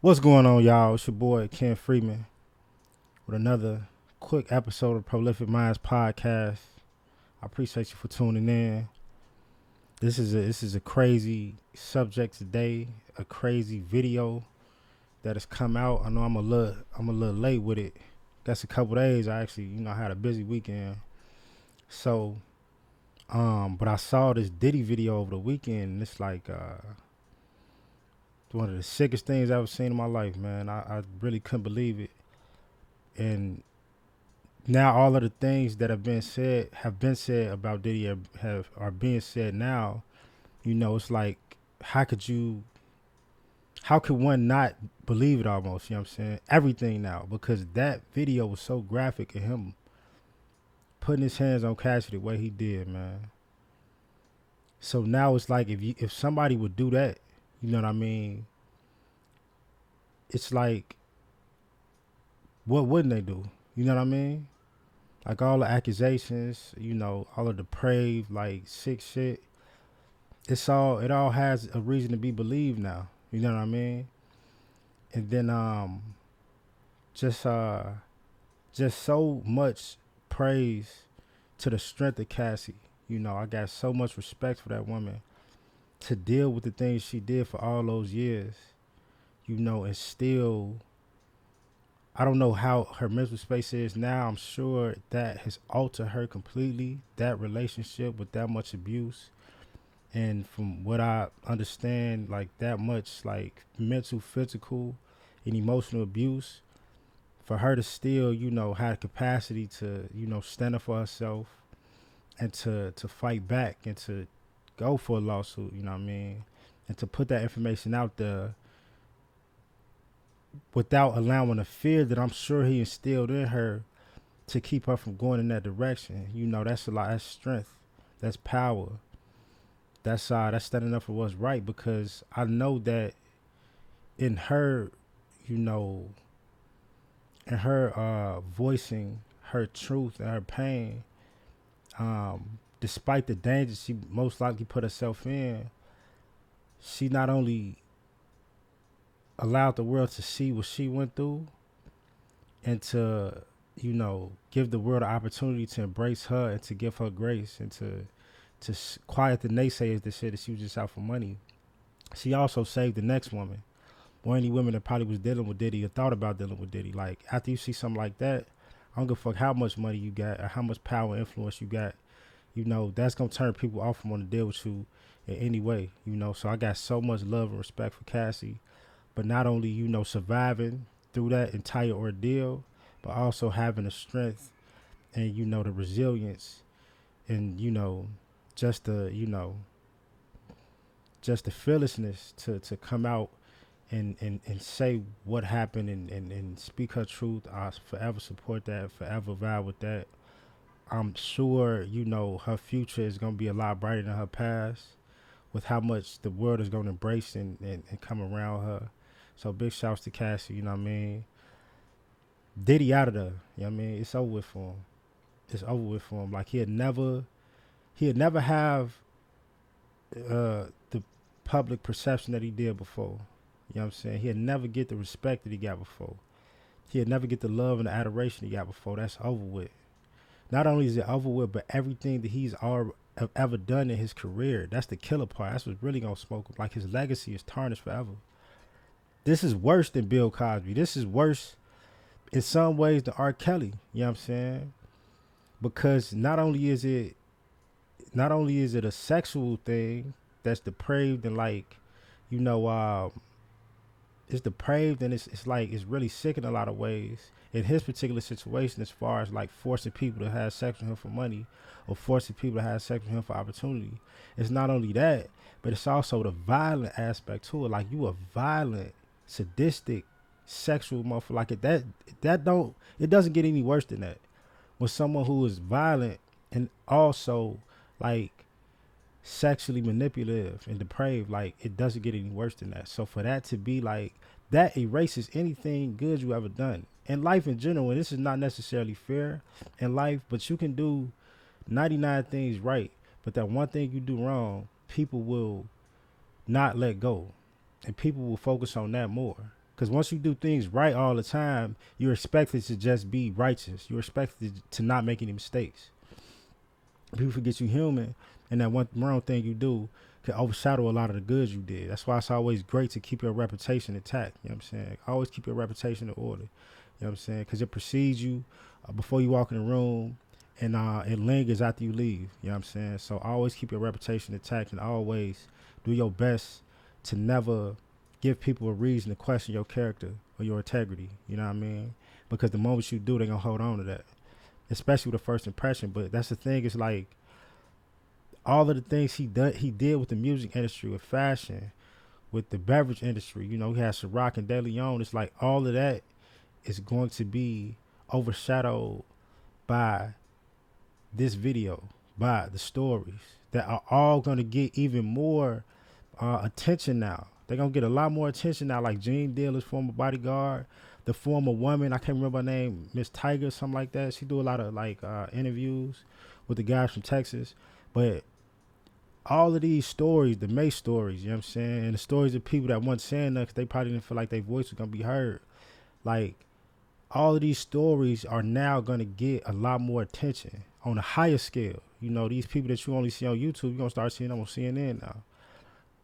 What's going on, y'all? It's your boy Ken Freeman with another quick episode of Prolific Minds Podcast. I appreciate you for tuning in. This is a crazy subject today, a crazy video that has come out. I know I'm a little late with it. That's a couple days. I actually, had a busy weekend. So, but I saw this Diddy video over the weekend, and it's like one of the sickest things I've ever seen in my life, man. I really couldn't believe it. And now all of the things that have been said about Diddy are being said now. It's like how could you how could one not believe it almost, you know what I'm saying? Everything now because that video was so graphic of him putting his hands on Cassidy the way he did, man. So now it's like if somebody would do that, you know what I mean? It's like what wouldn't they do? You know what I mean? Like all the accusations, all of the depraved, like sick shit. It all has a reason to be believed now. You know what I mean? And then just uh just so much praise to the strength of Cassie. I got so much respect for that woman to deal with the things she did for all those years, and still I don't know how her mental space is now. I'm sure that has altered her completely, that relationship with that much abuse. And from what I understand, like that much like mental, physical, and emotional abuse, for her to still, have capacity to, stand up for herself and to fight back and to go for a lawsuit, you know what I mean? And to put that information out there without allowing the fear that I'm sure he instilled in her to keep her from going in that direction. That's a lot. That's strength. That's power. That's standing up for what's right because I know that in her, you know, in her voicing her truth and her pain, despite the danger she most likely put herself in, she not only allowed the world to see what she went through and to, give the world an opportunity to embrace her and to give her grace and to quiet the naysayers that said that she was just out for money. She also saved the next woman or any women that probably was dealing with Diddy or thought about dealing with Diddy. Like after you see something like that, I don't give a fuck how much money you got or how much power and influence you got. That's gonna turn people off from wanting to deal with you in any way. So I got so much love and respect for Cassie, but not only surviving through that entire ordeal, but also having the strength and the resilience and just the just the fearlessness to come out and say what happened and speak her truth. I forever support that, forever vibe with that. I'm sure, her future is going to be a lot brighter than her past with how much the world is going to embrace and come around her. So big shouts to Cassie, you know what I mean? Diddy out of there, you know what I mean? It's over with for him. It's over with for him. Like he'd never have the public perception that he did before. You know what I'm saying? He'd never get the respect that he got before. He'd never get the love and the adoration he got before. That's over with. Not only is it over with, but everything that he's ever done in his career, that's the killer part. That's what's really gonna smoke him. Like his legacy is tarnished forever. This is worse than Bill Cosby. This is worse in some ways than R. Kelly. You know what I'm saying? Because not only is it a sexual thing that's depraved and like, you know, it's depraved and it's like it's really sick in a lot of ways. In his particular situation, as far as like forcing people to have sex with him for money or forcing people to have sex with him for opportunity, it's not only that, but it's also the violent aspect to it. Like you a violent, sadistic, sexual motherfucker. Like it doesn't get any worse than that. When someone who is violent and also like sexually manipulative and depraved, like it doesn't get any worse than that. So for that to be like that erases anything good you ever done in life in general. And this is not necessarily fair in life, but you can do 99 things right, but that one thing you do wrong, people will not let go, and people will focus on that more Because once you do things right all the time, you're expected to just be righteous. You're expected to not make any mistakes. People forget you human, and that one wrong thing you do can overshadow a lot of the good you did. That's why it's always great to keep your reputation intact. You know what I'm saying? Always keep your reputation in order. You know what I'm saying? Because it precedes you before you walk in the room, and it lingers after you leave. You know what I'm saying? So always keep your reputation intact, and always do your best to never give people a reason to question your character or your integrity. You know what I mean? Because the moment you do, they're gonna hold on to that, especially with the first impression. But that's the thing. It's like all of the things he did with the music industry, with fashion, with the beverage industry. You know, he had Ciroc and De Leon. It's like all of that is going to be overshadowed by this video, by the stories that are all going to get even more attention now. They're going to get a lot more attention now, like Gene Dealer's former bodyguard, the former woman, I can't remember her name, Miss Tiger, something like that. She do a lot of like interviews with the guys from Texas. But all of these stories, the May stories, you know what I'm saying, and the stories of people that weren't saying nothing, they probably didn't feel like their voice was going to be heard. Like, all of these stories are now going to get a lot more attention on a higher scale. You know, these people that you only see on YouTube, you're going to start seeing them on CNN now.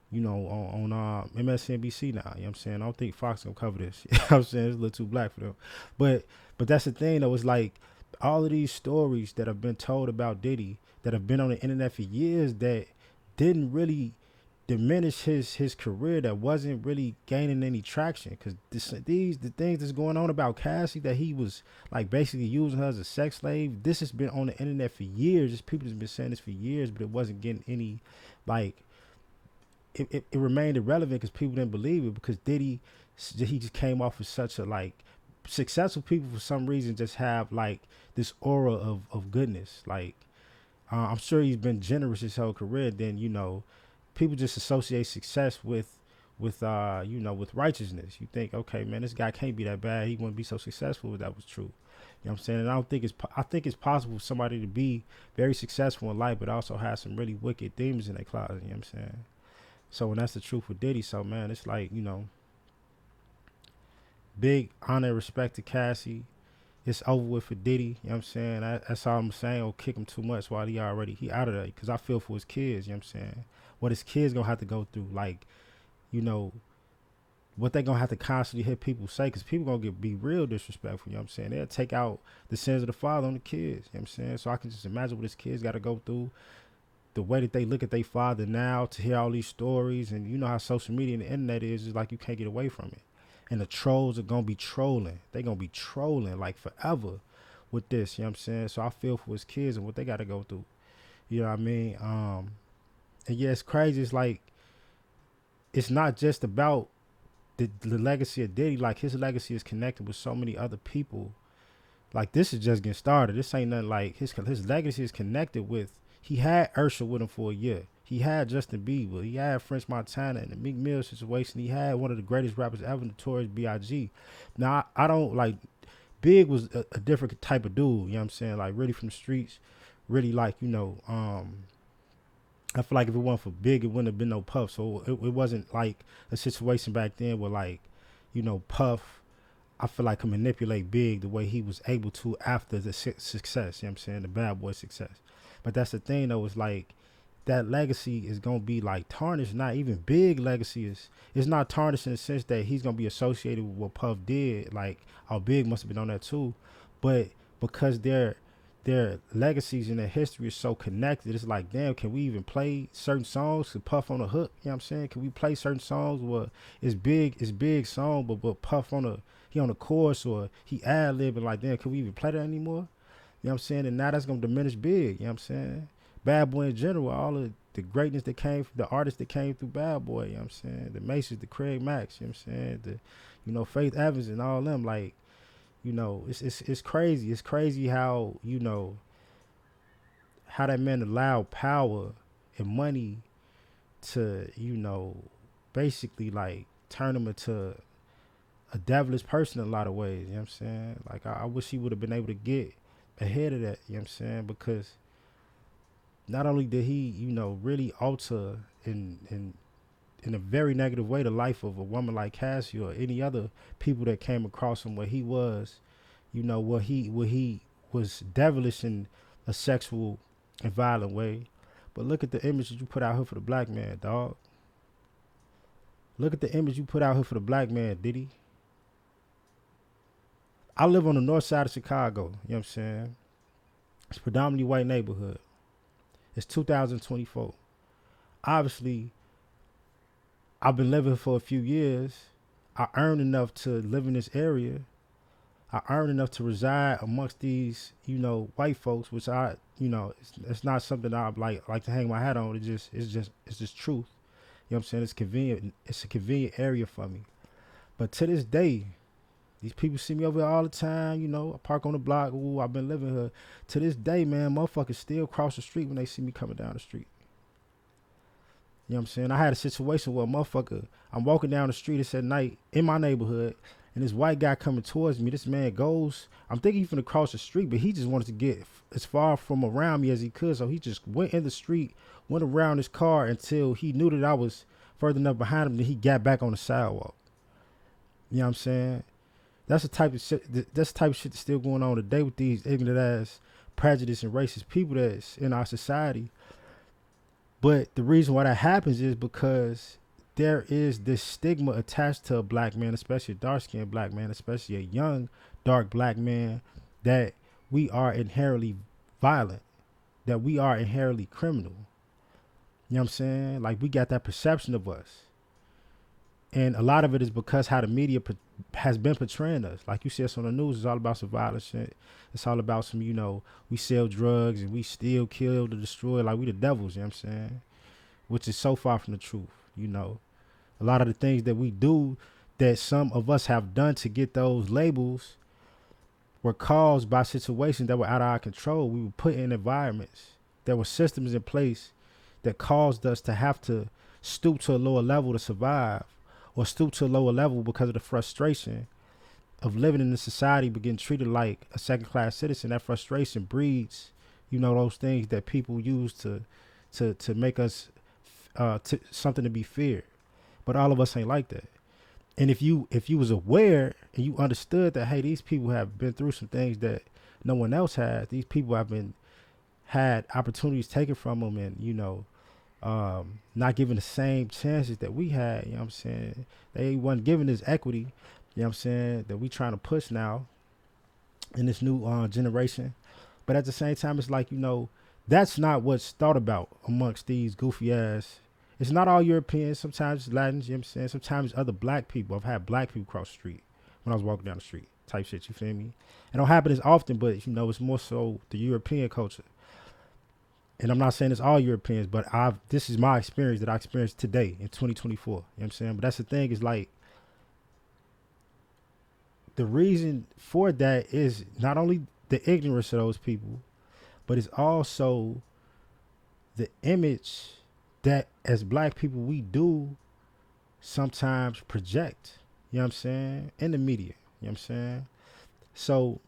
You know, on MSNBC now. You know what I'm saying? I don't think Fox gonna cover this. You know what I'm saying? It's a little too black for them. But that's the thing though, it's like all of these stories that have been told about Diddy that have been on the internet for years that didn't really diminish his career, that wasn't really gaining any traction, because the things that's going on about Cassie, that he was like basically using her as a sex slave, this has been on the internet for years. Just people have been saying this for years, but it wasn't getting any like it remained irrelevant because people didn't believe it, because Diddy, he just came off as such a like successful people for some reason just have like this aura of goodness. Like I'm sure he's been generous his whole career. Then you know, people just associate success with you know, with righteousness. You think, okay, man, this guy can't be that bad. He wouldn't be so successful if that was true. You know what I'm saying? And I think it's possible for somebody to be very successful in life, but also have some really wicked demons in their closet. You know what I'm saying? So, and that's the truth with Diddy. So, man, it's like, you know, big honor and respect to Cassie. It's over with for Diddy. You know what I'm saying? That's all I'm saying. Don't kick him too much while he out of there. Because I feel for his kids. You know what I'm saying? What his kids going to have to go through. Like, you know, what they going to have to constantly hear people say. Because people going to be real disrespectful. You know what I'm saying? They'll take out the sins of the father on the kids. You know what I'm saying? So I can just imagine what his kids got to go through, the way that they look at their father now, to hear all these stories. And you know how social media and the internet is like you can't get away from it. And the trolls are going to be trolling. They're going to be trolling like forever with this. You know what I'm saying? So I feel for his kids and what they got to go through. You know what I mean? And yeah, it's crazy. It's like, it's not just about the legacy of Diddy. Like, his legacy is connected with so many other people. Like, this is just getting started. This ain't nothing. Like, his legacy is connected with, he had Usher with him for a year. He had Justin Bieber. He had French Montana in the Meek Mill situation. He had one of the greatest rappers ever, Notorious B.I.G. Now, I don't like, Big was a different type of dude. You know what I'm saying? Like, really from the streets. Really like, you know, I feel like if it wasn't for Big, it wouldn't have been no Puff. So it wasn't like a situation back then where, like, you know, Puff, I feel like, can manipulate Big the way he was able to after the success. You know what I'm saying? The Bad Boy success. But that's the thing, though, is like, that legacy is going to be like tarnished. Not even Big legacy is not tarnished in the sense that he's going to be associated with what Puff did. Like, oh, Big must have been on that too. But because their legacies and their history is so connected, it's like, damn, can we even play certain songs with Puff on the hook? You know what I'm saying? Can we play certain songs where it's big song, but Puff he on the chorus, or he ad-libbing? Like, damn, can we even play that anymore? You know what I'm saying? And now that's going to diminish Big. You know what I'm saying? Bad Boy in general, all of the greatness that came from the artists that came through Bad Boy, you know what I'm saying? The Maces, the Craig Max, you know what I'm saying? The, you know, Faith Evans and all them, like, you know, it's crazy. It's crazy how, you know, how that man allowed power and money to, you know, basically like turn him into a devilish person in a lot of ways, you know what I'm saying? Like, I wish he would have been able to get ahead of that, you know what I'm saying? Because not only did he, you know, really alter and in a very negative way the life of a woman like Cassie or any other people that came across him where he was, where he was devilish in a sexual and violent way. But look at the image that you put out here for the black man, dog. Look at the image you put out here for the black man, Diddy. I live on the north side of Chicago, you know what I'm saying? It's a predominantly white neighborhood. It's 2024. Obviously, I've been living for a few years. I earned enough to live in this area. I earned enough to reside amongst these, white folks, which it's not something I like to hang my hat on. It's just truth. You know what I'm saying? It's convenient. It's a convenient area for me. But to this day, these people see me over here all the time. I park on the block. Ooh, I've been living here. To this day, man, motherfuckers still cross the street when they see me coming down the street. You know what I'm saying? I had a situation where a motherfucker, I'm walking down the street, it's at night in my neighborhood, and this white guy coming towards me. This man goes, I'm thinking he's finna cross the street, but he just wanted to get as far from around me as he could. So he just went in the street, went around his car until he knew that I was further enough behind him. Then he got back on the sidewalk. You know what I'm saying? That's the type of shit. That's the type of shit that's still going on today with these ignorant ass, prejudiced and racist people that's in our society. But the reason why that happens is because there is this stigma attached to a black man, especially a dark-skinned black man, especially a young, dark black man, that we are inherently violent, that we are inherently criminal. You know what I'm saying? Like, we got that perception of us. And a lot of it is because how the media has been portraying us. Like you see us on the news, it's all about some violent shit. It's all about some, we sell drugs and we steal, kill, to destroy. Like, we the devils, you know what I'm saying? Which is so far from the truth, A lot of the things that we do, that some of us have done to get those labels, were caused by situations that were out of our control. We were put in environments. There were systems in place that caused us to have to stoop to a lower level to survive, or stoop to a lower level because of the frustration of living in a society but getting treated like a second-class citizen. That frustration breeds, those things that people use to make us something to be feared. But all of us ain't like that. And if you was aware and you understood that, hey, these people have been through some things that no one else has. These people have had opportunities taken from them, and not given the same chances that we had. You know what I'm saying? They wasn't given this equity, you know what I'm saying, that we trying to push now in this new generation. But at the same time, it's like, that's not what's thought about amongst these goofy ass. It's not all Europeans. Sometimes it's Latins, you know what I'm saying? Sometimes it's other black people. I've had black people cross the street when I was walking down the street type shit, you feel me? It don't happen as often, but it's more so the European culture. And I'm not saying it's all Europeans, but this is my experience that I experienced today in 2024. You know what I'm saying? But that's the thing, is like, the reason for that is not only the ignorance of those people, but it's also the image that as black people we do sometimes project, you know what I'm saying, in the media. You know what I'm saying? So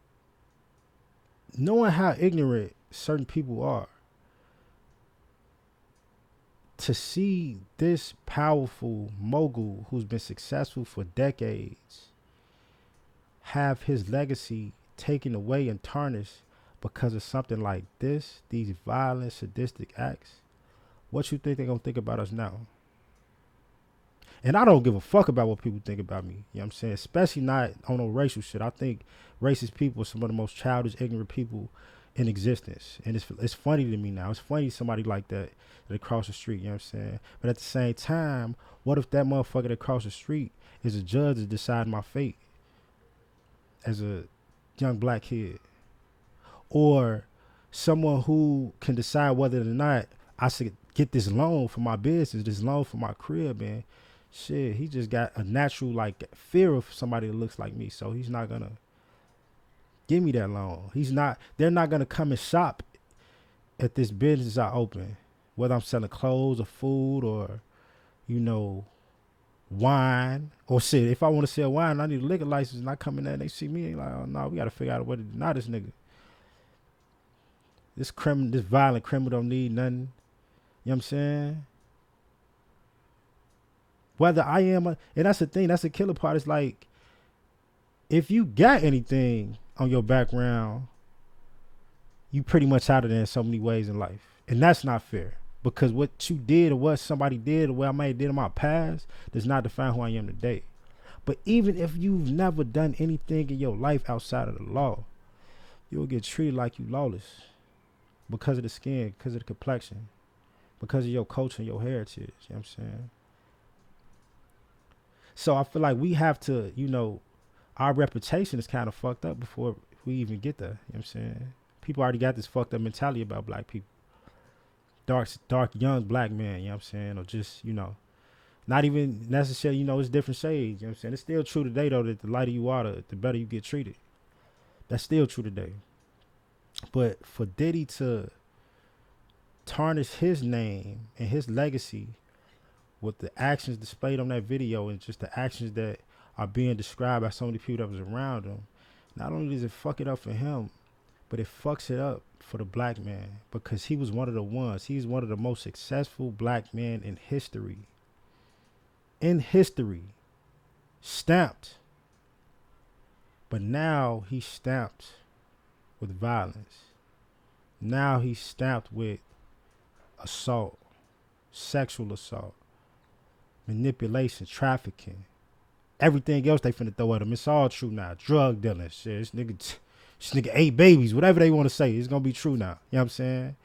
knowing how ignorant certain people are, to see this powerful mogul who's been successful for decades have his legacy taken away and tarnished because of something like this, these violent, sadistic acts, what you think they're going to think about us now? And I don't give a fuck about what people think about me. You know what I'm saying? Especially not on no racial shit. I think racist people are some of the most childish, ignorant people in existence. And it's funny to me now. It's funny somebody like that across the street, you know what I'm saying? But at the same time, what if that motherfucker that across the street is a judge that decide my fate as a young black kid? Or someone who can decide whether or not I should get this loan for my business, this loan for my crib, and shit, he just got a natural fear of somebody that looks like me. So he's not gonna give me that loan. They're not gonna come and shop at this business I open, whether I'm selling clothes or food or, wine or shit. If I want to sell wine, I need a liquor license, and I come in there and they see me like, oh no, we gotta figure out a way to deny this nigga. This violent criminal don't need nothing. You know what I'm saying? Whether I am, and that's the thing, that's the killer part. It's like, if you got anything on your background, you pretty much out of there in so many ways in life. And that's not fair. Because what you did or what somebody did or what I might have did in my past does not define who I am today. But even if you've never done anything in your life outside of the law, you'll get treated like you lawless because of the skin, because of the complexion, because of your culture and your heritage. You know what I'm saying? So I feel like we have to, our reputation is kind of fucked up before we even get there. You know what I'm saying? People already got this fucked up mentality about black people. Dark young black man, you know what I'm saying? Or just, not even necessarily, it's different shades. You know what I'm saying? It's still true today, though, that the lighter you are, the better you get treated. That's still true today. But for Diddy to tarnish his name and his legacy with the actions displayed on that video and just the actions that are being described by so many people that was around him, not only does it fuck it up for him, but it fucks it up for the black man, because he was one of the ones. He's one of the most successful black men in history. In history. Stamped. But now he's stamped with violence. Now he's stamped with assault, sexual assault, manipulation, trafficking. Everything else they finna throw at him. It's all true now. Drug dealing, shit. This nigga ate babies. Whatever they want to say, it's gonna be true now. You know what I'm saying?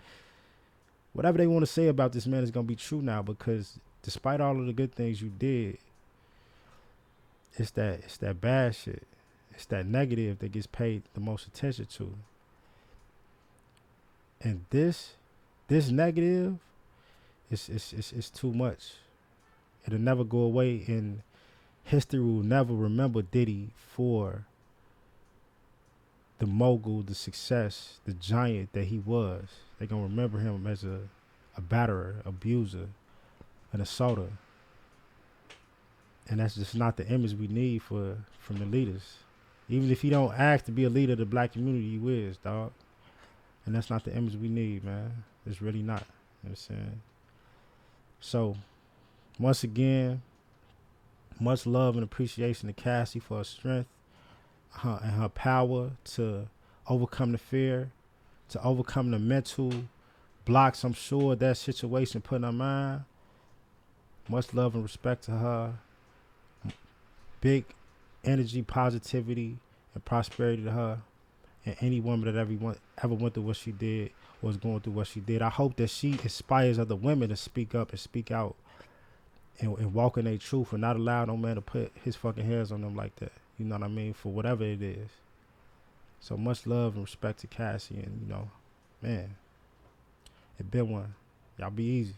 Whatever they want to say about this man is gonna be true now, because despite all of the good things you did, it's that bad shit. It's that negative that gets paid the most attention to. And this negative, it's too much. It'll never go away, and history will never remember Diddy for the mogul, the success, the giant that he was. They're going to remember him as a batterer, abuser, an assaulter. And that's just not the image we need from the leaders. Even if you don't ask to be a leader of the black community, you is, dog. And that's not the image we need, man. It's really not. You know what I'm saying? So, once again, much love and appreciation to Cassie for her strength and her power to overcome the fear, to overcome the mental blocks I'm sure that situation put in her mind. Much love and respect to her. Big energy, positivity, and prosperity to her and any woman that ever went through what she did or was going through what she did. I hope that she inspires other women to speak up and speak out and walk in their truth and not allow no man to put his fucking hands on them like that. You know what I mean? For whatever it is. So much love and respect to Cassie, and man, it been one. Y'all be easy.